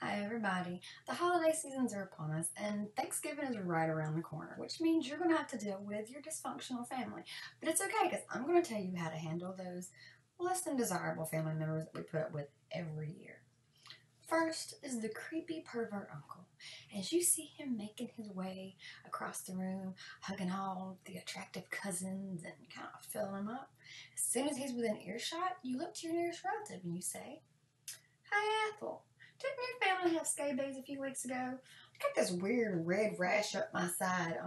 Hi everybody. The holiday seasons are upon us and Thanksgiving is right around the corner, which means you're going to have to deal with your dysfunctional family. But it's okay because I'm going to tell you how to handle those less than desirable family members that we put up with every year. First is the creepy pervert uncle. As you see him making his way across the room, hugging all the attractive cousins and kind of filling them up, as soon as he's within earshot, you look to your nearest relative and you say, "Hi Ethel, didn't your family have scabies a few weeks ago? I got this weird red rash up my side.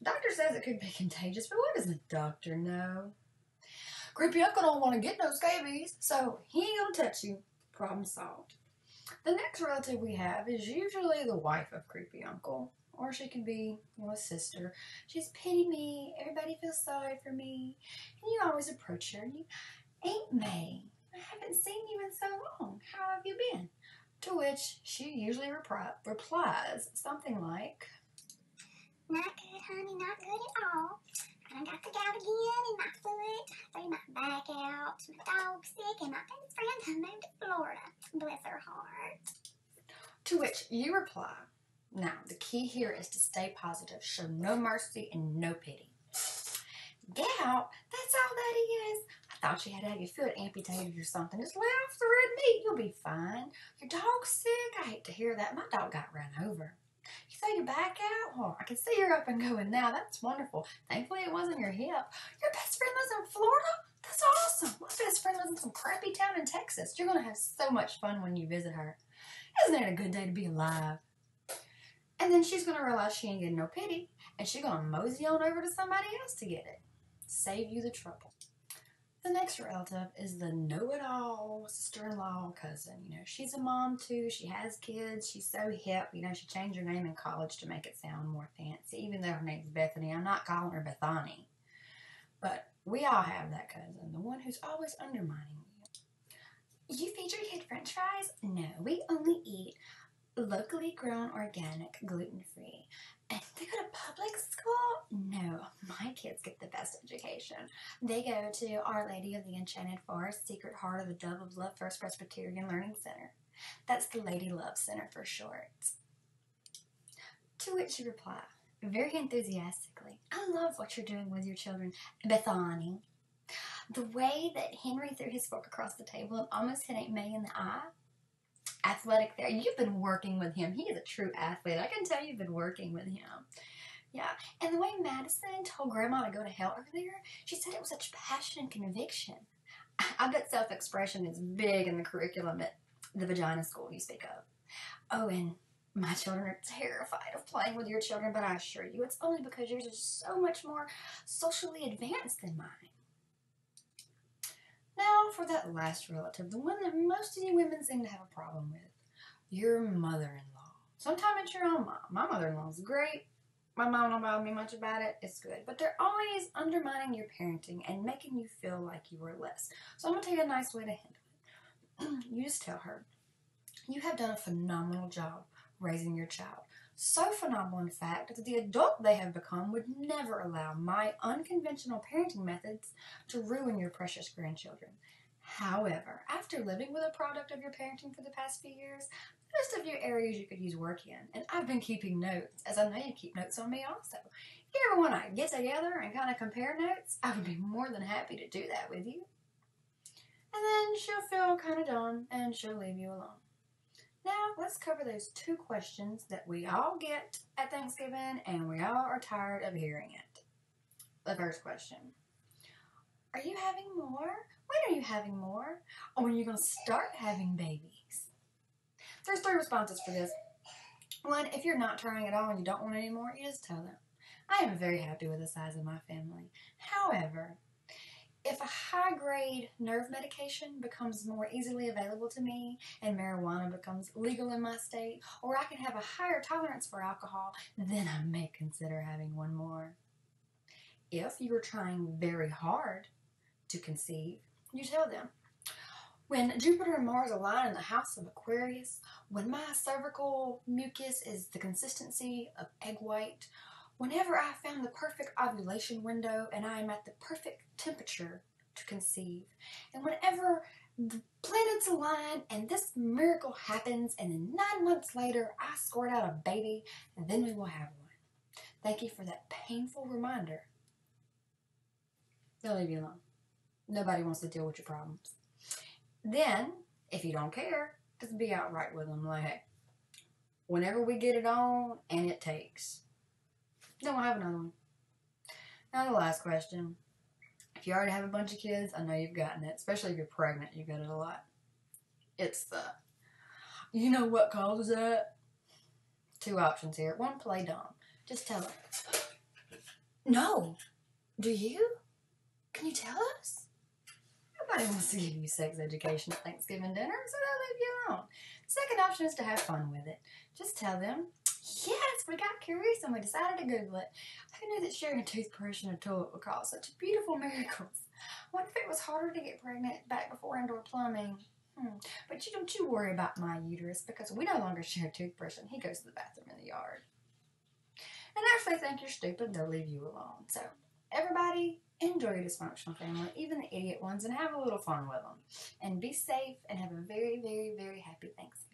Doctor says it could be contagious, but what does the doctor know? Creepy uncle don't want to get no scabies, so he ain't gonna touch you." Problem solved. The next relative we have is usually the wife of creepy uncle, or she could be, a sister. She's pity me, everybody feels sorry for me, and you always approach her and you, "Aunt May, I haven't seen you in so long. How have you been?" To which she usually replies something like, "Not good, honey, not good at all. I got the gout again in my foot. I threw my back out. My dog's sick, and my best friend moved to Florida. Bless her heart." To which you reply, "Now, the key here is to stay positive, show no mercy and no pity. Gout? That's all that is. I thought you had to have your foot amputated or something. Just lay off the red meat, you'll be fine. Your dog's sick? I hate to hear that. My dog got run over. You throw your back out? Well, I can see you're up and going now. That's wonderful. Thankfully it wasn't your hip. Your best friend lives in Florida? That's awesome. My best friend lives in some crappy town in Texas. You're going to have so much fun when you visit her. Isn't it a good day to be alive?" And then she's going to realize she ain't getting no pity, and she's going to mosey on over to somebody else to get it. Save you the trouble. The next relative is the know-it-all sister-in-law cousin. She's a mom too. She has kids. She's so hip. She changed her name in college to make it sound more fancy. Even though her name's Bethany, I'm not calling her Bethany. But we all have that cousin, the one who's always undermining you. "You feed your kid French fries?" "No, we only eat locally grown, organic, gluten-free." "And they go to public school?" "No, my kids get the best education. They go to Our Lady of the Enchanted Forest, Secret Heart of the Dove of Love First Presbyterian Learning Center. That's the Lady Love Center for short." To which you reply, very enthusiastically, "I love what you're doing with your children, Bethany. The way that Henry threw his fork across the table and almost hit Aunt May in the eye. Athletic there. You've been working with him. He is a true athlete. I can tell you've been working with him. Yeah. And the way Madison told Grandma to go to hell earlier, she said it with such passion and conviction. I bet self-expression is big in the curriculum at the vagina school you speak of. Oh, and my children are terrified of playing with your children, but I assure you it's only because yours is so much more socially advanced than mine." Now for that last relative, the one that most of you women seem to have a problem with, your mother-in-law. Sometimes it's your own mom. My mother-in-law's great. My mom don't bother me much about it. It's good. But they're always undermining your parenting and making you feel like you are less. So I'm going to tell you a nice way to handle it. You just tell her, "You have done a phenomenal job raising your child. So phenomenal, in fact, that the adult they have become would never allow my unconventional parenting methods to ruin your precious grandchildren. However, after living with a product of your parenting for the past few years, there's a few areas you could use work in, and I've been keeping notes, as I know you keep notes on me also. If you ever want to get together and kind of compare notes, I would be more than happy to do that with you." And then she'll feel kind of done, and she'll leave you alone. Now, let's cover those two questions that we all get at Thanksgiving, and we all are tired of hearing it. The first question, are you having more? When are you having more? Or when are you going to start having babies? There's three responses for this. One, if you're not trying at all and you don't want any more, you just tell them, "I am very happy with the size of my family. However, if a high-grade nerve medication becomes more easily available to me and marijuana becomes legal in my state, or I can have a higher tolerance for alcohol, then I may consider having one more." If you are trying very hard to conceive, you tell them, "When Jupiter and Mars align in the house of Aquarius, when my cervical mucus is the consistency of egg white, whenever I found the perfect ovulation window and I am at the perfect temperature to conceive, and whenever the planets align and this miracle happens, and then 9 months later I squirt out a baby, and then we will have one. Thank you for that painful reminder. They'll leave you alone. Nobody wants to deal with your problems. Then, if you don't care, just be outright with them. Like, hey, whenever we get it on and it takes, then we'll have another one. Now the last question. If you already have a bunch of kids, I know you've gotten it. Especially if you're pregnant, you get it a lot. It's the, you know what causes that? 2 options here. 1, play dumb. Just tell them. No. Do you? Can you tell us? Nobody wants to give you sex education at Thanksgiving dinner, so they'll leave you alone. The second option is to have fun with it. Just tell them, yes, we got curious and we decided to Google it. Who knew that sharing a toothbrush and a toilet would cause such beautiful miracles? I wonder if it was harder to get pregnant back before indoor plumbing. But don't you worry about my uterus, because we no longer share a toothbrush and he goes to the bathroom in the yard. And if they think you're stupid, they'll leave you alone. So everybody, enjoy your dysfunctional family, even the idiot ones, and have a little fun with them. And be safe and have a very, very, very happy Thanksgiving.